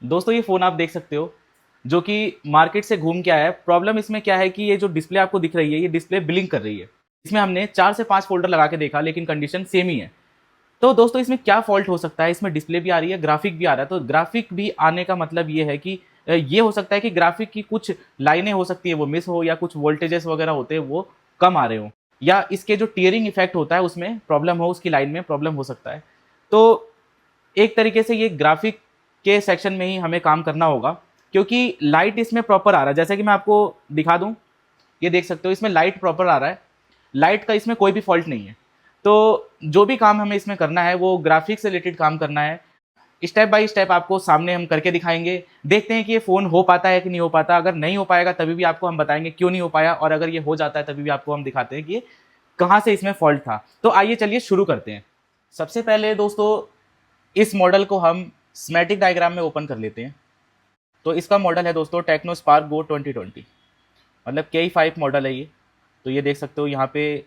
दोस्तों ये फ़ोन आप देख सकते हो जो कि मार्केट से घूम के आया है। प्रॉब्लम इसमें क्या है कि ये जो डिस्प्ले आपको दिख रही है, ये डिस्प्ले ब्लिंक कर रही है। इसमें हमने 4 से 5 फ़ोल्डर लगा के देखा, लेकिन कंडीशन सेम ही है। तो दोस्तों इसमें क्या फ़ॉल्ट हो सकता है? इसमें डिस्प्ले भी आ रही है, ग्राफ़िक भी आ रहा है। तो ग्राफ़िक भी आने का मतलब ये है कि ये हो सकता है कि ग्राफ़िक की कुछ लाइनें हो सकती है वो मिस हो, या कुछ वोल्टेजेस वगैरह होते हैं वो कम आ रहे हों, या इसके जो टियरिंग इफ़ेक्ट होता है उसमें प्रॉब्लम हो, उसकी लाइन में प्रॉब्लम हो सकता है। तो एक तरीके से ये ग्राफिक के सेक्शन में ही हमें काम करना होगा, क्योंकि लाइट इसमें प्रॉपर आ रहा है। जैसे कि मैं आपको दिखा दूं, ये देख सकते हो इसमें लाइट प्रॉपर आ रहा है, लाइट का इसमें कोई भी फॉल्ट नहीं है। तो जो भी काम हमें इसमें करना है वो ग्राफिक्स से रिलेटेड काम करना है। स्टेप बाय स्टेप आपको सामने हम करके दिखाएंगे, देखते हैं कि ये फ़ोन हो पाता है कि नहीं हो पाता। अगर नहीं हो पाएगा तभी भी आपको हम बताएंगे क्यों नहीं हो पाया, और अगर ये हो जाता है तभी भी आपको हम दिखाते हैं कि ये कहाँ से इसमें फॉल्ट था। तो आइए चलिए शुरू करते हैं। सबसे पहले दोस्तों इस मॉडल को हम स्मेटिक डायग्राम में ओपन कर लेते हैं। तो इसका मॉडल है दोस्तों टेक्नो स्पार्क गो 2020, मतलब K5 मॉडल है ये। तो ये देख सकते हो यहाँ पे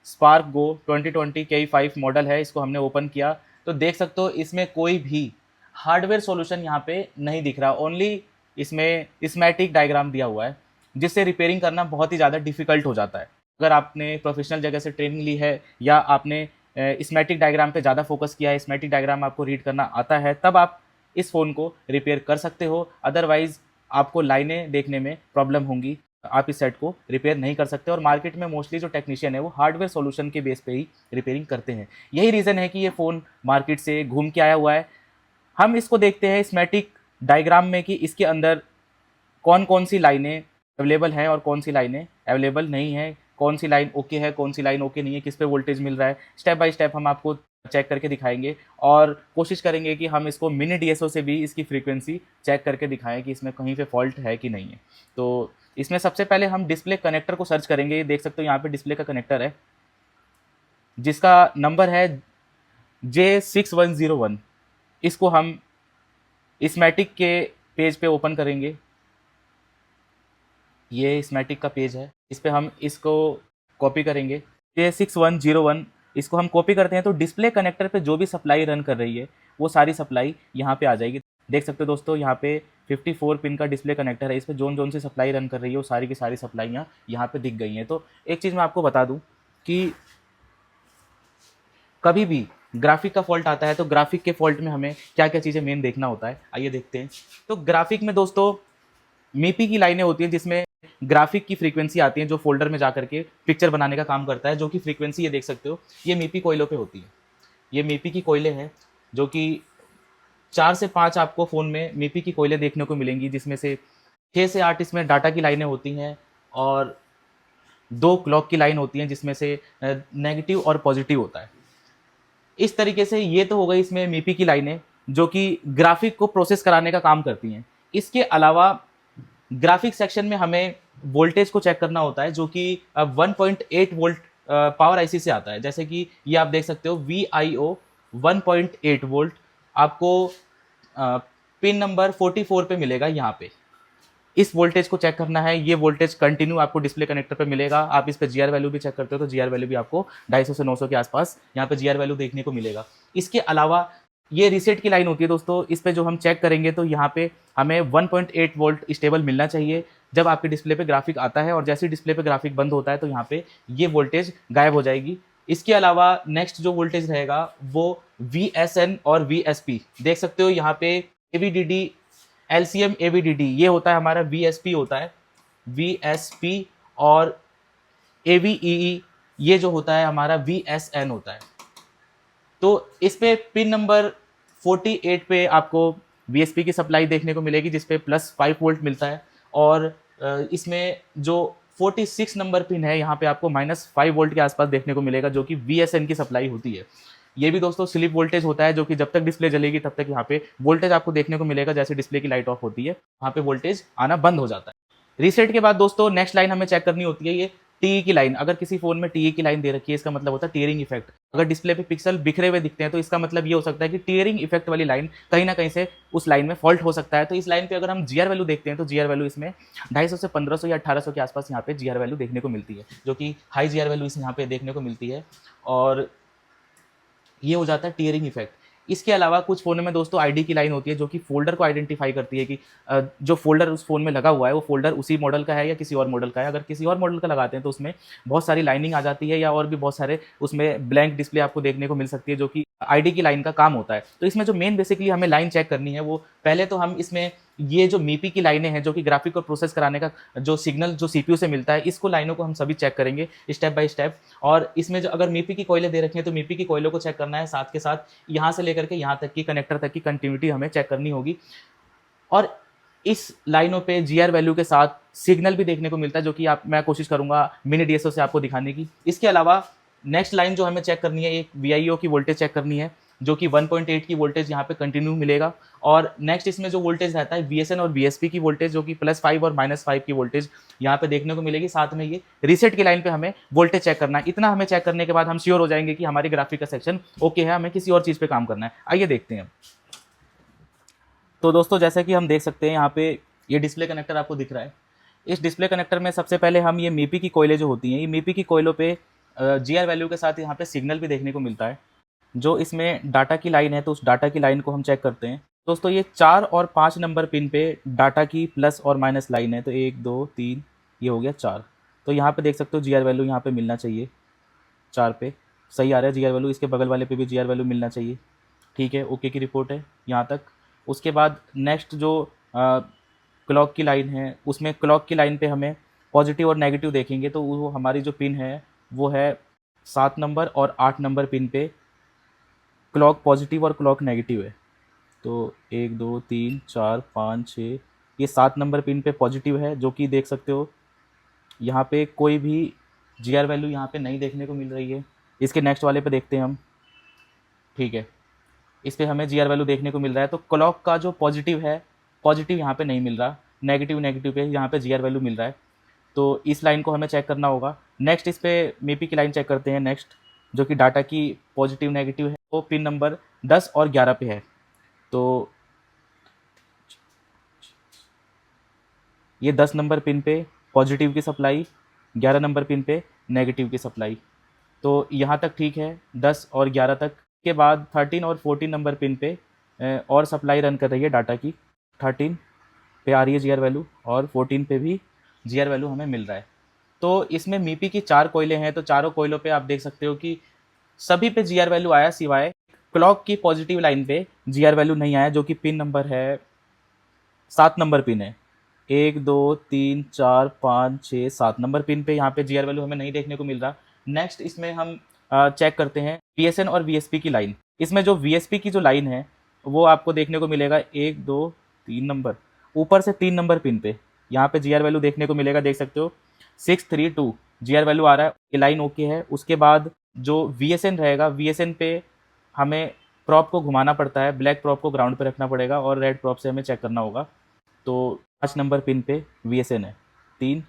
स्पार्क गो 2020 K5 मॉडल है। इसको हमने ओपन किया तो देख सकते हो इसमें कोई भी हार्डवेयर सॉल्यूशन यहाँ पे नहीं दिख रहा, ओनली इसमें स्मेटिक डायग्राम दिया हुआ है, जिससे रिपेयरिंग करना बहुत ही ज़्यादा डिफिकल्ट हो जाता है। अगर आपने प्रोफेशनल जगह से ट्रेनिंग ली है, या आपने स्मेटिक डायग्राम पे ज़्यादा फोकस किया है, स्मेटिक डायग्राम आपको रीड करना आता है, तब आप इस फ़ोन को रिपेयर कर सकते हो। अदरवाइज़ आपको लाइनें देखने में प्रॉब्लम होंगी, आप इस सेट को रिपेयर नहीं कर सकते। और मार्केट में मोस्टली जो टेक्नीशियन है वो हार्डवेयर सॉल्यूशन के बेस पे ही रिपेयरिंग करते हैं। यही रीज़न है कि ये फ़ोन मार्केट से घूम के आया हुआ है। हम इसको देखते हैं स्मेटिक डायग्राम में कि इसके अंदर कौन कौन सी लाइनें अवेलेबल हैं और कौन सी लाइनें अवेलेबल नहीं है, कौन सी लाइन ओके है, कौन सी लाइन ओके नहीं है, किस पे वोल्टेज मिल रहा है। स्टेप बाय स्टेप हम आपको चेक करके दिखाएंगे, और कोशिश करेंगे कि हम इसको मिनी डीएसओ से भी इसकी फ्रीक्वेंसी चेक करके दिखाएं कि इसमें कहीं पे फॉल्ट है कि नहीं है। तो इसमें सबसे पहले हम डिस्प्ले कनेक्टर को सर्च करेंगे। ये देख सकते हो यहाँ पे डिस्प्ले का कनेक्टर है, जिसका नंबर है J6101। इसको हम स्मेटिक के पेज पे ओपन करेंगे। ये स्मेटिक का पेज है, इस पे हम इसको कॉपी करेंगे। J6101 इसको हम कॉपी करते हैं तो डिस्प्ले कनेक्टर पे जो भी सप्लाई रन कर रही है वो सारी सप्लाई यहाँ पे आ जाएगी। देख सकते हो दोस्तों यहाँ पे 54 पिन का डिस्प्ले कनेक्टर है, इस पे zone zone C supply run कर रही है वो सारी की सारी सप्लाइयाँ यहाँ पे दिख गई हैं। तो एक चीज़ मैं आपको बता दूँ कि कभी भी ग्राफिक का फॉल्ट आता है तो ग्राफिक के फॉल्ट में हमें क्या क्या चीज़ें मेन देखना होता है, आइए देखते हैं। तो ग्राफिक में दोस्तों मीपी की लाइनें होती हैं, जिसमें ग्राफिक की फ्रीक्वेंसी आती है जो फोल्डर में जाकर के पिक्चर बनाने का काम करता है, जो कि फ्रीक्वेंसी ये देख सकते हो ये मीपी कोयलों पे होती है। ये मीपी की कोयले हैं, जो कि 4 से 5 आपको फ़ोन में मीपी की कोयले देखने को मिलेंगी, जिसमें से 6 से 8 इसमें डाटा की लाइनें होती हैं, और 2 क्लॉक की लाइन होती हैं, जिसमें से नेगेटिव और पॉजिटिव होता है। इस तरीके से ये तो हो गई इसमें मीपी की लाइनें, जो कि ग्राफिक को प्रोसेस कराने का काम करती हैं। इसके अलावा ग्राफिक सेक्शन में हमें वोल्टेज को चेक करना होता है, जो कि 1.8 वोल्ट पावर आईसी से आता है। जैसे कि ये आप देख सकते हो VIO 1.8 वोल्ट आपको पिन नंबर 44 पे मिलेगा। यहाँ पे इस वोल्टेज को चेक करना है। ये वोल्टेज कंटिन्यू आपको डिस्प्ले कनेक्टर पे मिलेगा। आप इस पे जीआर वैल्यू भी चेक करते हो तो जीआर वैल्यू भी आपको 250 से 900 के आसपास यहाँ पे जीआर वैल्यू देखने को मिलेगा। इसके अलावा ये रीसेट की लाइन होती है दोस्तों, इस पे जो हम चेक करेंगे तो यहाँ पे हमें 1.8 वोल्ट स्टेबल मिलना चाहिए जब आपके डिस्प्ले पे ग्राफिक आता है, और जैसे ही डिस्प्ले पे ग्राफिक बंद होता है तो यहाँ पे ये वोल्टेज गायब हो जाएगी। इसके अलावा नेक्स्ट जो वोल्टेज रहेगा वो VSN और VSP देख सकते हो यहाँ पे। AVDD LCM AVDD ये होता है हमारा VSP होता है, VSP, और AVEE ये जो होता है हमारा VSN होता है। तो इस पे पिन नंबर 48 पे आपको VSP की सप्लाई देखने को मिलेगी, जिसपे +5 वोल्ट मिलता है, और इसमें जो 46 नंबर पिन है यहाँ पे आपको -5 वोल्ट के आसपास देखने को मिलेगा, जो कि VSN की सप्लाई होती है। ये भी दोस्तों स्लिप वोल्टेज होता है, जो कि जब तक डिस्प्ले जलेगी तब तक यहाँ पे वोल्टेज आपको देखने को मिलेगा। जैसे डिस्प्ले की लाइट ऑफ होती है वहाँ पे वोल्टेज आना बंद हो जाता है। रीसेट के बाद दोस्तों नेक्स्ट लाइन हमें चेक करनी होती है ये टीई की लाइन। अगर किसी फोन में टीई की लाइन दे रखी है, इसका मतलब होता है टीयरिंग इफेक्ट। अगर डिस्प्ले पे पिक्सल बिखरे हुए दिखते हैं तो इसका मतलब ये हो सकता है कि टीयरिंग इफेक्ट वाली लाइन कहीं ना कहीं से उस लाइन में फॉल्ट हो सकता है। तो इस लाइन पे अगर हम जीआर वैल्यू देखते हैं तो जीआर वैल्यू इसमें 250 से 1500 या 1800 के आसपास यहाँ पे जीआर वैल्यू देखने को मिलती है, जो कि हाई जीआर वैल्यू इस यहाँ पे देखने को मिलती है, और ये हो जाता है टीयरिंग इफेक्ट। इसके अलावा कुछ फ़ोनों में दोस्तों आईडी की लाइन होती है जो कि फ़ोल्डर को आइडेंटिफ़ाई करती है कि जो फ़ोल्डर उस फ़ोन में लगा हुआ है वो फ़ोल्डर उसी मॉडल का है या किसी और मॉडल का है। अगर किसी और मॉडल का लगाते हैं तो उसमें बहुत सारी लाइनिंग आ जाती है या और भी बहुत सारे उसमें ब्लैंक डिस्प्ले आपको देखने को मिल सकती है जो कि आईडी की लाइन का काम होता है। तो इसमें जो मेन बेसिकली हमें लाइन चेक करनी है वो पहले तो हम इसमें ये जो मीपी की लाइनें हैं जो कि ग्राफिक को प्रोसेस कराने का जो सिग्नल जो सीपीयू से मिलता है, इसको लाइनों को हम सभी चेक करेंगे स्टेप बाय स्टेप। और इसमें जो अगर मीपी की कॉइलें दे रखी हैं तो मीपी की कॉइलों को चेक करना है, साथ के साथ यहाँ से लेकर के यहाँ तक की कनेक्टर तक की कंटिन्यूटी हमें चेक करनी होगी। और इस लाइनों पे जीआर वैल्यू के साथ सिग्नल भी देखने को मिलता है जो कि आप मैं कोशिश करूंगा मिनी डीएसओ से आपको दिखाने की। इसके अलावा नेक्स्ट लाइन जो हमें चेक करनी है, एक वीआईओ की वोल्टेज चेक करनी है जो कि 1.8 की वोल्टेज यहाँ पे कंटिन्यू मिलेगा। और नेक्स्ट इसमें जो वोल्टेज रहता है वीएसएन और वीएसपी की वोल्टेज जो कि +5 और -5 की वोल्टेज यहाँ पे देखने को मिलेगी। साथ में ये रीसेट की लाइन पे हमें वोल्टेज चेक करना है। इतना हमें चेक करने के बाद हम श्योर हो जाएंगे कि हमारी ग्राफिक का सेक्शन ओके है, हमें किसी और चीज़ पे काम करना है। आइए देखते हैं। तो दोस्तों जैसा कि हम देख सकते हैं यहाँ पे ये डिस्प्ले कनेक्टर आपको दिख रहा है। इस डिस्प्ले कनेक्टर में सबसे पहले हम ये मीपी की कोयले जो होती हैं, ये मीपी की कोयलों पे जीआर वैल्यू के साथ यहाँ पे सिग्नल भी देखने को मिलता है। जो इसमें डाटा की लाइन है तो उस डाटा की लाइन को हम चेक करते हैं। दोस्तों ये 4 और 5 नंबर पिन पे डाटा की प्लस और माइनस लाइन है। तो 1 2 3 ये हो गया 4। तो यहाँ पे देख सकते हो जीआर वैल्यू यहाँ पे मिलना चाहिए 4 पे सही आ रहा है जीआर वैल्यू। इसके बगल वाले पे भी जीआर वैल्यू मिलना चाहिए। ठीक है, ओके की रिपोर्ट है यहाँ तक। उसके बाद नेक्स्ट जो क्लॉक की लाइन है उसमें क्लॉक की लाइन पे हमें पॉजिटिव और नेगेटिव देखेंगे तो वो हमारी जो पिन है वो है 7 नंबर और 8 नंबर पिन पे क्लॉक पॉजिटिव और क्लॉक नेगेटिव है। तो 1 2 3 4 5 6 ये 7 नंबर पिन पे पॉजिटिव है जो कि देख सकते हो यहाँ पे कोई भी जीआर वैल्यू यहाँ पे नहीं देखने को मिल रही है। इसके नेक्स्ट वाले पे देखते हैं हम। ठीक है, इस पर हमें जीआर वैल्यू देखने को मिल रहा है। तो क्लॉक का जो पॉजिटिव है पॉजिटिव यहाँ पे नहीं मिल रहा, नेगेटिव नेगेटिव पे यहाँ पे जीआर वैल्यू मिल रहा है। तो इस लाइन को हमें चेक करना होगा। नेक्स्ट इस पर मीपी की लाइन चेक करते हैं नेक्स्ट, जो कि डाटा की पॉजिटिव नेगेटिव है वो पिन नंबर 10 और 11 पे है। तो ये 10 नंबर पिन पे पॉजिटिव की सप्लाई, 11 नंबर पिन पे नेगेटिव की सप्लाई। तो यहाँ तक ठीक है 10 और 11 तक। के बाद 13 और 14 नंबर पिन पे और सप्लाई रन कर रही है डाटा की। 13 पे आ रही है जीआर वैल्यू और 14 पे भी जीआर वैल्यू हमें मिल रहा है। तो इसमें मीपी की 4 कोयले हैं। तो चारों कोयलों पे आप देख सकते हो कि सभी पे जीआर वैल्यू आया सिवाय क्लॉक की पॉजिटिव लाइन पे जीआर वैल्यू नहीं आया जो कि पिन नंबर है 7 नंबर पिन है। 1 2 3 4 5 6 7 नंबर पिन पे यहाँ पे जीआर वैल्यू हमें नहीं देखने को मिल रहा। नेक्स्ट इसमें हम चेक करते हैं वीएसएन और वीएसपी की लाइन। इसमें जो वीएसपी की जो लाइन है वो आपको देखने को मिलेगा 1 2 3 नंबर ऊपर से 3 नंबर पिन पे यहाँ पे जीआर वैल्यू देखने को मिलेगा। देख सकते हो 632 जीआर वैल्यू आ रहा है, ये लाइन ओके है। उसके बाद जो वीएसएन रहेगा, वीएसएन पे हमें प्रॉप को घुमाना पड़ता है, ब्लैक प्रॉप को ग्राउंड पे रखना पड़ेगा और रेड प्रॉप से हमें चेक करना होगा। तो 5 नंबर पिन पे वीएसएन है, 3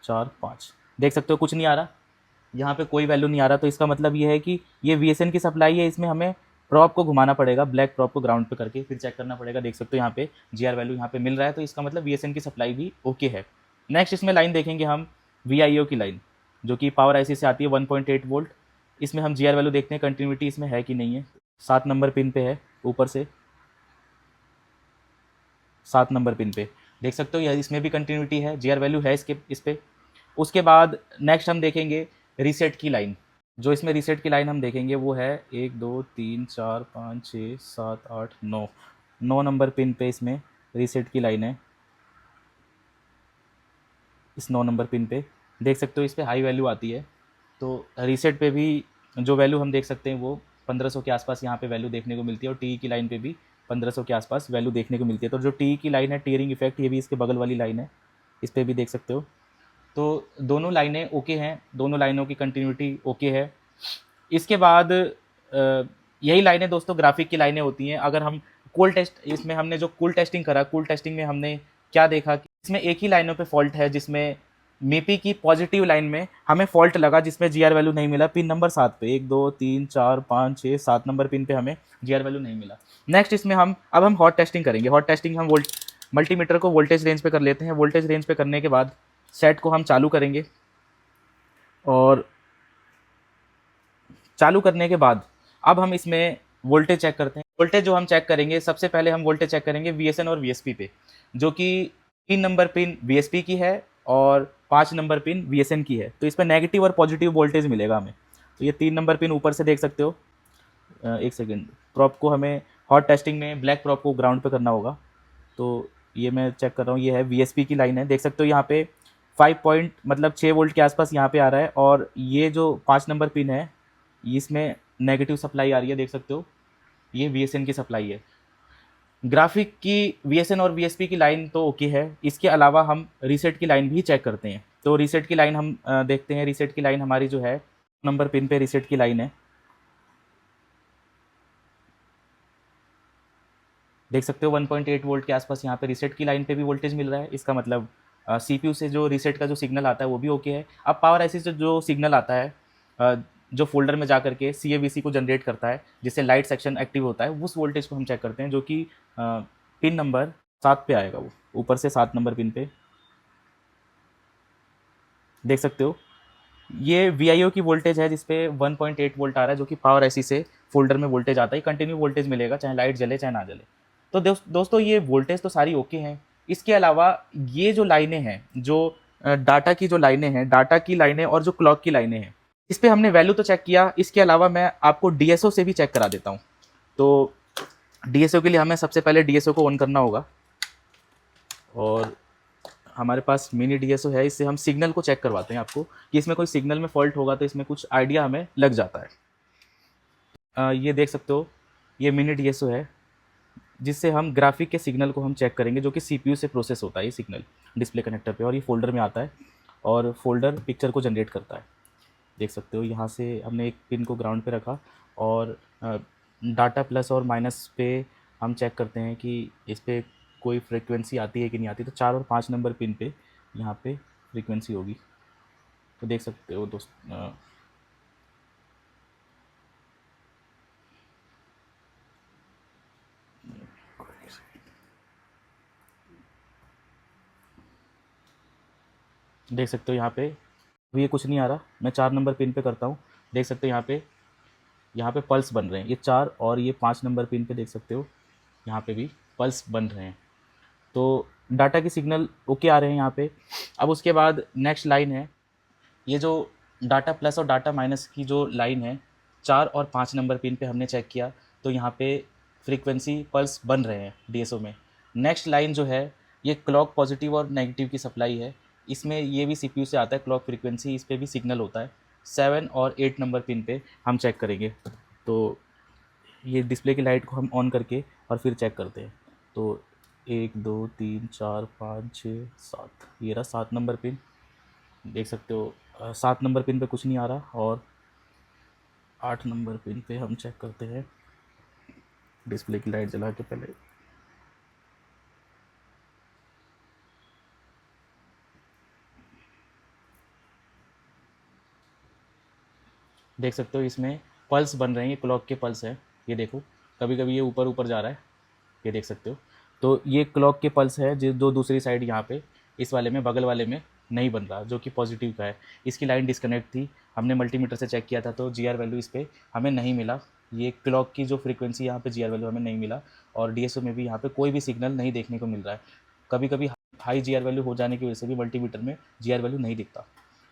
4 5 देख सकते हो कुछ नहीं आ रहा, यहाँ पे कोई वैल्यू नहीं आ रहा। तो इसका मतलब ये है कि ये वीएसएन की सप्लाई है, इसमें हमें प्रॉप को घुमाना पड़ेगा, ब्लैक प्रॉप को ग्राउंड पे करके फिर चेक करना पड़ेगा। देख सकते हो यहाँ पे जीआर वैल्यू यहाँ पे मिल रहा है, तो इसका मतलब वीएसएन की सप्लाई भी ओके है। नेक्स्ट इसमें लाइन देखेंगे हम वीआईओ की लाइन जो कि पावर आईसी से आती है 1.8 वोल्ट। इसमें हम जीआर वैल्यू देखते हैं कंटिन्यूटी इसमें है कि नहीं है। 7 नंबर पिन पे है, ऊपर से 7 नंबर पिन पे देख सकते हो, यह इसमें भी कंटिन्यूटी है, जीआर वैल्यू है इसके इस पे। उसके बाद नेक्स्ट हम देखेंगे रीसेट की लाइन। जो इसमें रीसेट की लाइन हम देखेंगे वो है 1 2 3 4 5 6 7 8 9 9 नंबर पिन पे इसमें रीसेट की लाइन है। इस 9 नंबर पिन पे देख सकते हो इस पर हाई वैल्यू आती है। तो रीसेट पे भी जो वैल्यू हम देख सकते हैं वो 1500 के आसपास यहाँ पे वैल्यू देखने को मिलती है। और टी की लाइन पे भी 1500 के आसपास वैल्यू देखने को मिलती है। तो जो टी की लाइन है टीयरिंग इफेक्ट, ये भी इसके बगल वाली लाइन है, इस पर भी देख सकते हो। तो दोनों लाइनें ओके हैं, दोनों लाइनों की कंटिन्यूटी ओके है। इसके बाद यही लाइनें दोस्तों ग्राफिक की लाइनें होती हैं। अगर हम कूल टेस्ट, इसमें हमने जो कूल टेस्टिंग करा, कूल टेस्टिंग में हमने क्या देखा कि इसमें एक ही लाइनों पे फॉल्ट है, जिसमें मीपी की पॉजिटिव लाइन में हमें फॉल्ट लगा जिसमें जीआर वैल्यू नहीं मिला पिन नंबर 7 पे। 1 2 3 4 5 6 7 नंबर पिन पे हमें जीआर वैल्यू नहीं मिला। नेक्स्ट इसमें हम हॉट टेस्टिंग करेंगे। हॉट टेस्टिंग हम मल्टीमीटर को वोल्टेज रेंज पे कर लेते हैं। वोल्टेज रेंज पे करने के बाद सेट को हम चालू करेंगे और चालू करने के बाद अब हम इसमें वोल्टेज चेक करते हैं। वोल्टेज जो हम चेक करेंगे, सबसे पहले हम वोल्टेज चेक करेंगे वीएसएन और वीएसपी पे, जो कि 3 नंबर पिन वीएसपी की है और 5 नंबर पिन वीएसएन की है। तो इस पर नेगेटिव और पॉजिटिव वोल्टेज मिलेगा हमें। तो ये 3 नंबर पिन ऊपर से देख सकते हो। एक सेकेंड, प्रॉप को हमें हॉट टेस्टिंग में ब्लैक प्रॉप को ग्राउंड पे करना होगा। तो ये मैं चेक कर रहा हूँ, ये है वीएसपी की लाइन है, देख सकते हो यहाँ पे 5 पॉइंट मतलब 6 वोल्ट के आसपास यहाँ पे आ रहा है। और ये जो 5 नंबर पिन है इसमें नेगेटिव सप्लाई आ रही है, देख सकते हो, ये वीएसएन की सप्लाई है। ग्राफिक की वीएसएन और वीएसपी की लाइन तो ओके है, इसके अलावा हम रीसेट की लाइन भी चेक करते हैं। तो रीसेट की लाइन हम देखते हैं। रीसेट की लाइन हमारी जो है नंबर पिन पे रीसेट की लाइन है, देख सकते हो 1.8 वोल्ट के आसपास यहाँ पे रीसेट की लाइन पे भी वोल्टेज मिल रहा है। इसका मतलब सीपीयू से जो रीसेट का जो सिग्नल आता है वो भी ओके है। अब पावर आईसी से जो सिग्नल आता है जो फोल्डर में जा करके सीएवीसी को जनरेट करता है, जिससे लाइट सेक्शन एक्टिव होता है, उस वोल्टेज को हम चेक करते हैं, जो कि पिन नंबर 7 पे आएगा। वो ऊपर से 7 नंबर पिन पे देख सकते हो ये वीआईओ की वोल्टेज है, जिसपे 1.8 वोल्ट आ रहा है, जो कि पावर आईसी से फोल्डर में वोल्टेज आता है। कंटिन्यू वोल्टेज मिलेगा चाहे लाइट जले चाहे ना जले। तो दोस्तों ये वोल्टेज तो सारी ओके हैं। इसके अलावा ये जो लाइनें हैं, जो डाटा की जो लाइनें हैं, डाटा की लाइनें और जो क्लॉक की लाइनें हैं, इस पर हमने वैल्यू तो चेक किया। इसके अलावा मैं आपको डीएसओ से भी चेक करा देता हूँ। तो डीएसओ के लिए हमें सबसे पहले डीएसओ को ऑन करना होगा, और हमारे पास मिनी डीएसओ है, इससे हम सिग्नल को चेक करवाते हैं आपको कि इसमें कोई सिग्नल में फॉल्ट होगा तो इसमें कुछ आइडिया हमें लग जाता है। ये देख सकते हो, ये मिनी डीएसओ है, जिससे हम ग्राफिक के सिग्नल को हम चेक करेंगे, जो कि सीपीयू से प्रोसेस होता है ये सिग्नल डिस्प्ले कनेक्टर पे, और ये फोल्डर में आता है और फोल्डर पिक्चर को जनरेट करता है। देख सकते हो यहाँ से हमने एक पिन को ग्राउंड पे रखा, और डाटा प्लस और माइनस पे हम चेक करते हैं कि इस पर कोई फ्रिक्वेंसी आती है कि नहीं आती। तो 4 और 5 नंबर पिन पे यहाँ पे फ्रिक्वेंसी होगी। तो देख सकते हो दोस्त, देख सकते हो यहाँ पे अभी ये कुछ नहीं आ रहा। मैं 4 नंबर पिन पे करता हूँ, देख सकते हो यहाँ पे पल्स बन रहे हैं। ये 4 और ये 5 नंबर पिन पे देख सकते हो यहाँ पे भी पल्स बन रहे हैं। तो डाटा के सिग्नल ओके आ रहे हैं यहाँ पे। अब उसके बाद नेक्स्ट लाइन है, ये जो डाटा प्लस और डाटा माइनस की जो लाइन है, 4 और 5 नंबर पिन पे हमने चेक किया, तो यहाँ पे फ्रीक्वेंसी पल्स बन रहे हैं डीएसओ में। नेक्स्ट लाइन जो है, ये क्लॉक पॉजिटिव और नेगेटिव की सप्लाई है, इसमें ये भी सीपीयू से आता है क्लॉक फ्रीक्वेंसी, इस पर भी सिग्नल होता है। 7 और 8 नंबर पिन पे हम चेक करेंगे। तो ये डिस्प्ले की लाइट को हम ऑन करके और फिर चेक करते हैं। तो 1 2 3 4 5 6 7, ये रहा 7 नंबर पिन, देख सकते हो 7 नंबर पिन पे कुछ नहीं आ रहा। और 8 नंबर पिन पे हम चेक करते हैं, डिस्प्ले की लाइट जला के पहले। देख सकते हो इसमें पल्स बन रहे हैं, ये क्लॉक के पल्स हैं। ये देखो कभी कभी ये ऊपर ऊपर जा रहा है, ये देख सकते हो। तो ये क्लॉक के पल्स है जो दूसरी साइड यहाँ पे इस वाले में, बगल वाले में नहीं बन रहा, जो कि पॉजिटिव का है। इसकी लाइन डिस्कनेक्ट थी, हमने मल्टीमीटर से चेक किया था, तो जीआर वैल्यू इस पर हमें नहीं मिला। ये क्लॉक की जो फ्रीक्वेंसी यहाँ पे जीआर वैल्यू हमें नहीं मिला, और डीएसओ में भी यहाँ पे कोई भी सिग्नल नहीं देखने को मिल रहा है। कभी कभी हाई जीआर वैल्यू हो जाने की वजह से भी मल्टीमीटर में जीआर वैल्यू नहीं दिखता।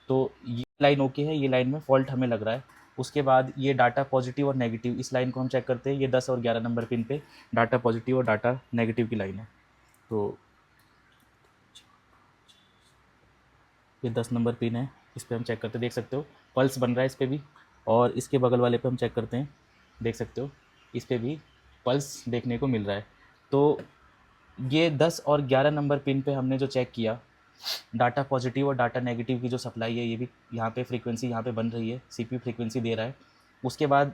तो ये लाइन ओके है, ये लाइन में फॉल्ट हमें लग रहा है। उसके बाद ये डाटा पॉजिटिव और नेगेटिव, इस लाइन को हम चेक करते हैं। ये 10 और 11 नंबर पिन पे डाटा पॉजिटिव और डाटा नेगेटिव की लाइन है। तो ये 10 नंबर पिन है, इस पर हम चेक करते हैं, देख सकते हो पल्स बन रहा है इस पर भी। और इसके बगल वाले पे हम चेक करते हैं, देख सकते हो इस पर भी पल्स देखने को मिल रहा है। तो ये 10 और 11 नंबर पिन पे हमने जो चेक किया, डाटा पॉजिटिव और डाटा नेगेटिव की जो सप्लाई है, ये भी यहाँ पे फ्रीक्वेंसी यहाँ पे बन रही है, सीपीयू फ्रीक्वेंसी दे रहा है। उसके बाद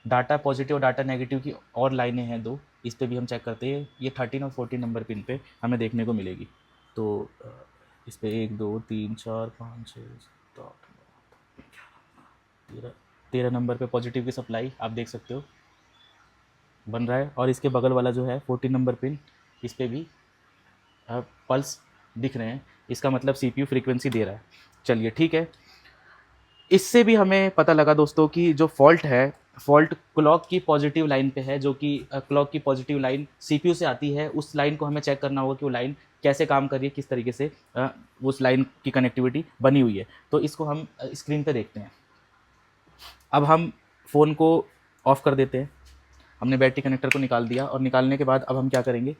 डाटा पॉजिटिव और डाटा नेगेटिव की और लाइनें हैं 2, इस पर भी हम चेक करते हैं। ये 13 और 14 नंबर पिन पे हमें देखने को मिलेगी। तो इस पर 1 2 3 4 5 6 7 8 9 13 नंबर पे पॉजिटिव की सप्लाई आप देख सकते हो बन रहा है। और इसके बगल वाला जो है 14 नंबर पिन, इस पर भी पल्स दिख रहे हैं, इसका मतलब सीपीयू फ्रीक्वेंसी दे रहा है। चलिए ठीक है, इससे भी हमें पता लगा दोस्तों कि जो फॉल्ट है फॉल्ट क्लॉक की पॉजिटिव लाइन पे है, जो कि क्लॉक की पॉजिटिव लाइन सीपीयू से आती है। उस लाइन को हमें चेक करना होगा कि वो लाइन कैसे काम कर रही है, किस तरीके से उस लाइन की कनेक्टिविटी बनी हुई है। तो इसको हम स्क्रीन पे देखते हैं। अब हम फ़ोन को ऑफ़ कर देते हैं। हमने बैटरी कनेक्टर को निकाल दिया, और निकालने के बाद अब हम क्या करेंगे,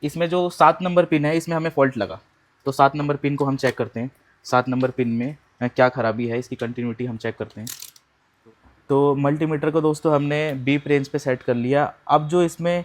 इसमें जो 7 नंबर पिन है इसमें हमें फॉल्ट लगा, तो 7 नंबर पिन को हम चेक करते हैं। 7 नंबर पिन में क्या खराबी है, इसकी कंटिन्यूटी हम चेक करते हैं। तो मल्टीमीटर को दोस्तों हमने बीप रेंज पे सेट कर लिया। अब जो इसमें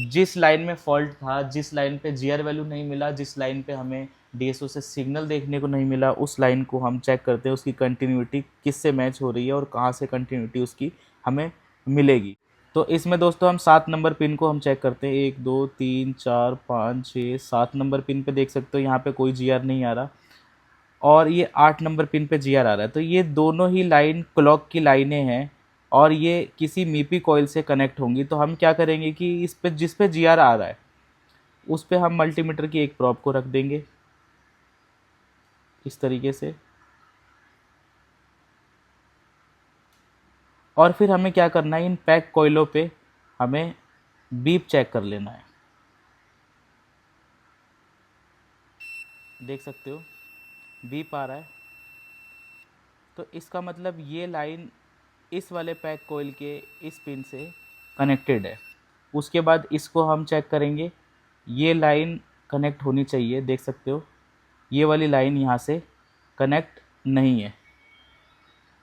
जिस लाइन में फॉल्ट था, जिस लाइन पे जीआर वैल्यू नहीं मिला, जिस लाइन पे हमें डीएसओ से सिग्नल देखने को नहीं मिला, उस लाइन को हम चेक करते हैं उसकी कंटिन्यूटी किससे मैच हो रही है और कहाँ से कंटिन्यूटी उसकी हमें मिलेगी। तो इसमें दोस्तों हम 7 नंबर पिन को हम चेक करते हैं। 1 2 3 4 5 6 7 नंबर पिन पे देख सकते हो यहाँ पे कोई जीआर नहीं आ रहा, और ये 8 नंबर पिन पे जीआर आ रहा है। तो ये दोनों ही लाइन क्लॉक की लाइनें हैं, और ये किसी मीपी कॉइल से कनेक्ट होंगी। तो हम क्या करेंगे कि इस पे जिस पे जीआर आ रहा है उस पे हम मल्टीमीटर की एक प्रॉब को रख देंगे इस तरीके से, और फिर हमें क्या करना है, इन पैक कॉइलों पे हमें बीप चेक कर लेना है। देख सकते हो बीप आ रहा है, तो इसका मतलब ये लाइन इस वाले पैक कोयल के इस पिन से कनेक्टेड है। उसके बाद इसको हम चेक करेंगे, ये लाइन कनेक्ट होनी चाहिए। देख सकते हो ये वाली लाइन यहाँ से कनेक्ट नहीं है,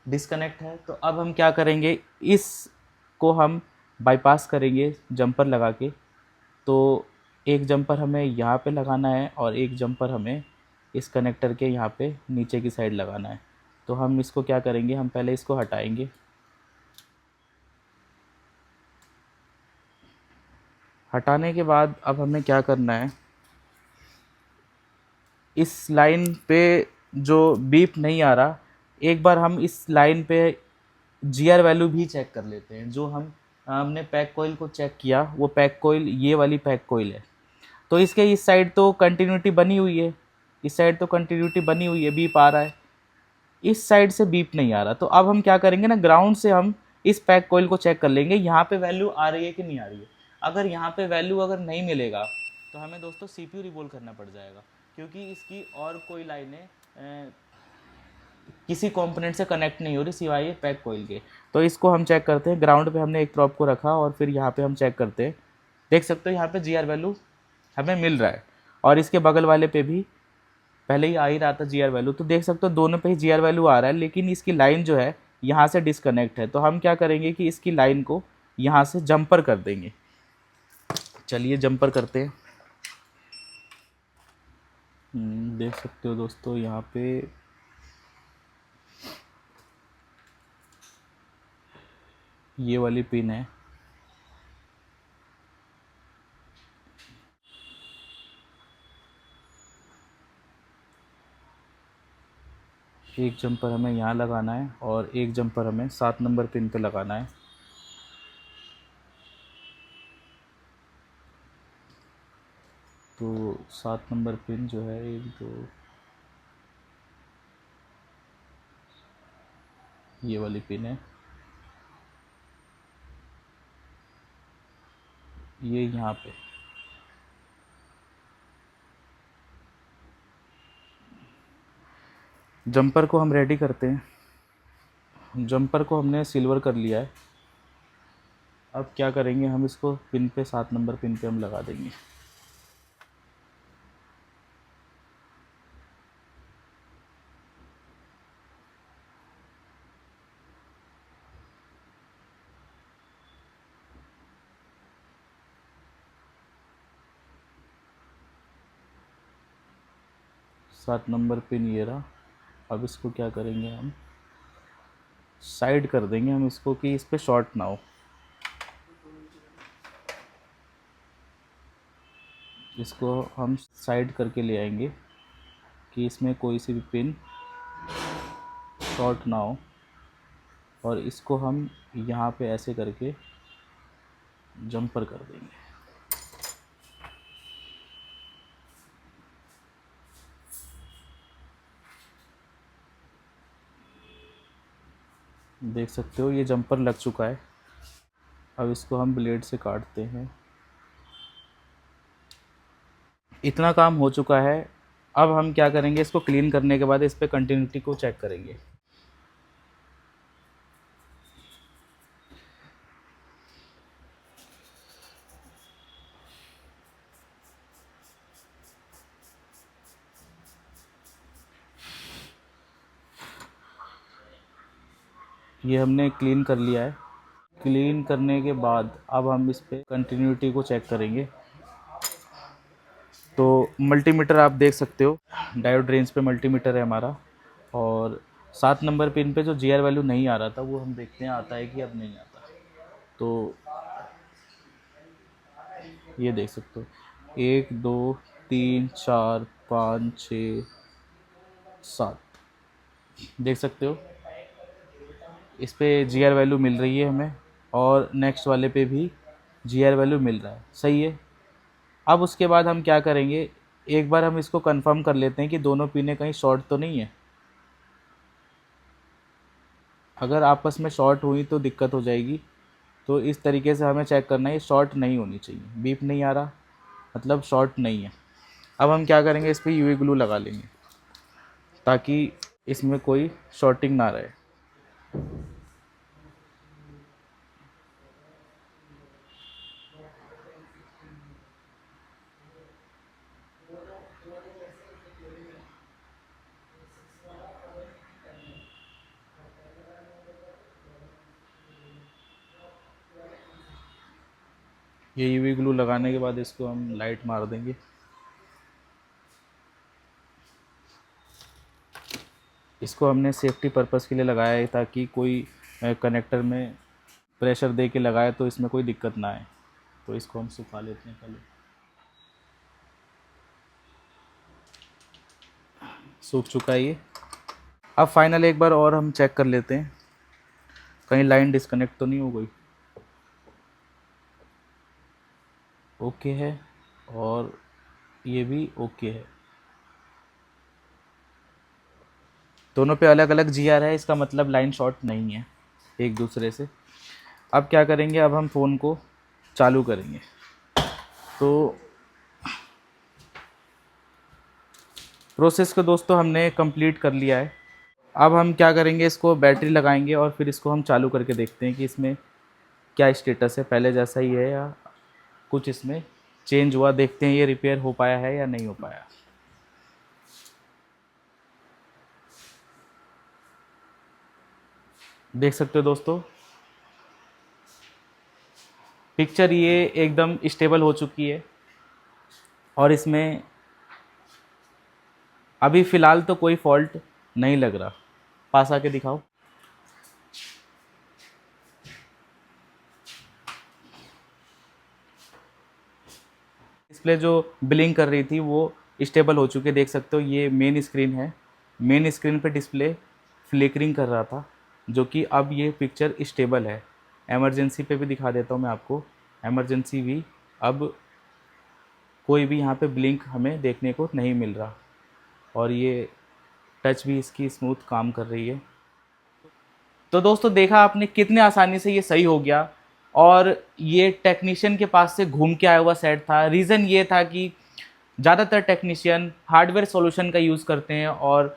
डिसकनेक्ट है। तो अब हम क्या करेंगे, इस को हम बाईपास करेंगे जंपर लगा के। तो एक जंपर हमें यहाँ पे लगाना है और एक जंपर हमें इस कनेक्टर के यहाँ पे नीचे की साइड लगाना है। तो हम इसको क्या करेंगे, हम पहले इसको हटाएंगे। हटाने के बाद अब हमें क्या करना है, इस लाइन पे जो बीप नहीं आ रहा, एक बार हम इस लाइन पे जीआर वैल्यू भी चेक कर लेते हैं। जो हमने पैक कोयल को चेक किया, वो पैक कोयल ये वाली पैक कोयल है। तो इसके इस साइड तो कंटिन्यूटी बनी हुई है, इस साइड तो कंटिन्यूटी बनी हुई है, बीप आ रहा है। इस साइड से बीप नहीं आ रहा। तो अब हम क्या करेंगे ना, ग्राउंड से हम इस पैक कोयल को चेक कर लेंगे यहाँ पे वैल्यू आ रही है कि नहीं आ रही है। अगर यहाँ पे वैल्यू अगर नहीं मिलेगा तो हमें दोस्तों सीपीयू रिवोल्व करना पड़ जाएगा, क्योंकि इसकी और कोई लाइनें किसी कंपोनेंट से कनेक्ट नहीं हो रही सिवाय ये पैक कोयल के। तो इसको हम चेक करते हैं। ग्राउंड पे हमने एक प्रॉप को रखा और फिर यहाँ पे हम चेक करते हैं। देख सकते हो यहाँ पे जीआर वैल्यू हमें मिल रहा है, और इसके बगल वाले पे भी पहले ही आ ही रहा था जीआर वैल्यू। तो देख सकते हो दोनों पे ही जीआर वैल्यू आ रहा है, लेकिन इसकी लाइन जो है यहाँ से डिसकनेक्ट है। तो हम क्या करेंगे कि इसकी लाइन को यहाँ से जंपर कर देंगे। चलिए जंपर करते हैं। देख सकते हो दोस्तों यहाँ पे ये वाली पिन है, एक जंपर हमें यहाँ लगाना है और एक जंपर हमें 7 नंबर पिन पे लगाना है। तो 7 नंबर पिन जो है, 1 2 ये वाली पिन है, ये यहाँ पे। जंपर को हम रेडी करते हैं। जंपर को हमने सिल्वर कर लिया है। अब क्या करेंगे, हम इसको पिन पे 7 नंबर पिन पे हम लगा देंगे। सात नंबर पिन ये रहा। अब इसको क्या करेंगे, हम साइड कर देंगे हम इसको कि इस पे शॉर्ट ना हो। इसको हम साइड करके ले आएंगे कि इसमें कोई सी भी पिन शॉर्ट ना हो, और इसको हम यहाँ पे ऐसे करके जंपर कर देंगे। देख सकते हो ये जंपर लग चुका है। अब इसको हम ब्लेड से काटते हैं। इतना काम हो चुका है। अब हम क्या करेंगे, इसको क्लीन करने के बाद इस पे कंटिन्यूटी को चेक करेंगे। ये हमने क्लीन कर लिया है। क्लीन करने के बाद अब हम इस पे कंटिन्यूटी को चेक करेंगे। तो मल्टीमीटर आप देख सकते हो, डायोड रेंज पे मल्टीमीटर है हमारा। और 7 नंबर पिन पे जो जीआर वैल्यू नहीं आ रहा था वो हम देखते हैं आता है कि अब नहीं आता। तो ये देख सकते हो 1 2 3 4 5 6 7, देख सकते हो इस पे जीआर वैल्यू मिल रही है हमें, और नेक्स्ट वाले पे भी जीआर वैल्यू मिल रहा है। सही है। अब उसके बाद हम क्या करेंगे, एक बार हम इसको कंफर्म कर लेते हैं कि दोनों पिनें कहीं शॉर्ट तो नहीं है। अगर आपस में शॉर्ट हुई तो दिक्कत हो जाएगी। तो इस तरीके से हमें चेक करना है, शॉर्ट नहीं होनी चाहिए। बीप नहीं आ रहा मतलब शॉर्ट नहीं है। अब हम क्या करेंगे, इस पर यूवी ग्लू लगा लेंगे ताकि इसमें कोई शॉर्टिंग ना रहे। ये यूवी ग्लू लगाने के बाद इसको हम लाइट मार देंगे। इसको हमने सेफ्टी पर्पस के लिए लगाया है ताकि कोई कनेक्टर में प्रेशर दे के लगाए तो इसमें कोई दिक्कत ना आए। तो इसको हम सुखा लेते हैं पहले। सूख चुका है ये। अब फाइनल एक बार और हम चेक कर लेते हैं कहीं लाइन डिस्कनेक्ट तो नहीं हो गई। ओके है, और ये भी ओके है। दोनों पे अलग अलग जीआर है, इसका मतलब लाइन शॉर्ट नहीं है एक दूसरे से। अब क्या करेंगे, अब हम फ़ोन को चालू करेंगे। तो प्रोसेस को दोस्तों हमने कंप्लीट कर लिया है। अब हम क्या करेंगे, इसको बैटरी लगाएंगे और फिर इसको हम चालू करके देखते हैं कि इसमें क्या स्टेटस है, पहले जैसा ही है या कुछ इसमें चेंज हुआ। देखते हैं ये रिपेयर हो पाया है या नहीं हो पाया। देख सकते हो दोस्तों पिक्चर ये एकदम स्टेबल हो चुकी है, और इसमें अभी फ़िलहाल तो कोई फॉल्ट नहीं लग रहा। पास आके दिखाओ। डिस्प्ले जो ब्लिंक कर रही थी वो स्टेबल हो चुकी है। देख सकते हो ये मेन स्क्रीन है। मेन स्क्रीन पे डिस्प्ले फ्लिकरिंग कर रहा था, जो कि अब ये पिक्चर स्टेबल है। इमरजेंसी पे भी दिखा देता हूँ मैं आपको। इमरजेंसी भी अब कोई भी यहाँ पे ब्लिंक हमें देखने को नहीं मिल रहा, और ये टच भी इसकी स्मूथ काम कर रही है। तो दोस्तों देखा आपने कितने आसानी से ये सही हो गया, और ये टेक्नीशियन के पास से घूम के आया हुआ सेट था। रीज़न ये था कि ज़्यादातर टेक्नीशियन हार्डवेयर सॉल्यूशन का यूज़ करते हैं और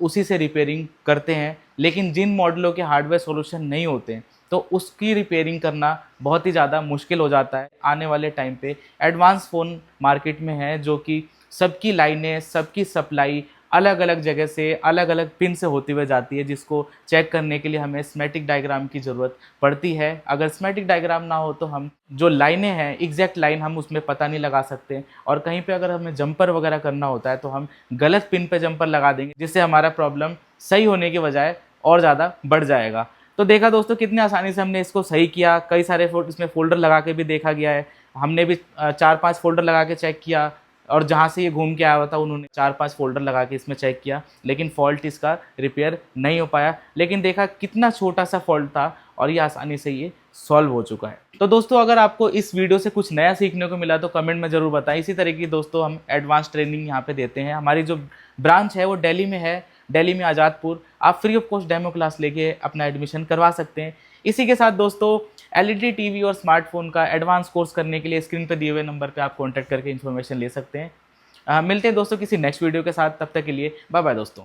उसी से रिपेयरिंग करते हैं, लेकिन जिन मॉडलों के हार्डवेयर सॉल्यूशन नहीं होते हैं तो उसकी रिपेयरिंग करना बहुत ही ज़्यादा मुश्किल हो जाता है। आने वाले टाइम पे एडवांस फ़ोन मार्केट में है, जो कि सबकी लाइनें, सबकी सप्लाई अलग अलग जगह से, अलग अलग पिन से होती हुई जाती है, जिसको चेक करने के लिए हमें स्कीमेटिक डायग्राम की ज़रूरत पड़ती है। अगर स्कीमेटिक डायग्राम ना हो तो हम जो लाइनें हैं, एग्जैक्ट लाइन हम उसमें पता नहीं लगा सकते, और कहीं पे अगर हमें जंपर वगैरह करना होता है तो हम गलत पिन पे जंपर लगा देंगे, जिससे हमारा प्रॉब्लम सही होने के बजाय और ज़्यादा बढ़ जाएगा। तो देखा दोस्तों कितनी आसानी से हमने इसको सही किया। कई सारे इसमें फ़ोल्डर लगा के भी देखा गया है। हमने भी 4-5 फ़ोल्डर लगा के चेक किया, और जहाँ से ये घूम के आया हुआ था उन्होंने 4-5 फ़ोल्डर लगा के इसमें चेक किया, लेकिन फ़ॉल्ट इसका रिपेयर नहीं हो पाया। लेकिन देखा कितना छोटा सा फॉल्ट था, और ये आसानी से ये सॉल्व हो चुका है। तो दोस्तों अगर आपको इस वीडियो से कुछ नया सीखने को मिला तो कमेंट में ज़रूर बताएं। इसी तरह की दोस्तों हम एडवांस ट्रेनिंग यहाँ पे देते हैं। हमारी जो ब्रांच है वो दिल्ली में है, दिल्ली में आज़ादपुर, आप free of cost demo class लेके अपना एडमिशन करवा सकते हैं। इसी के साथ दोस्तों एलईडी टीवी और स्मार्टफोन का एडवांस कोर्स करने के लिए स्क्रीन पर दिए हुए नंबर पे आप कॉन्टैक्ट करके इन्फॉर्मेशन ले सकते हैं। मिलते हैं दोस्तों किसी नेक्स्ट वीडियो के साथ, तब तक के लिए बाय बाय दोस्तों।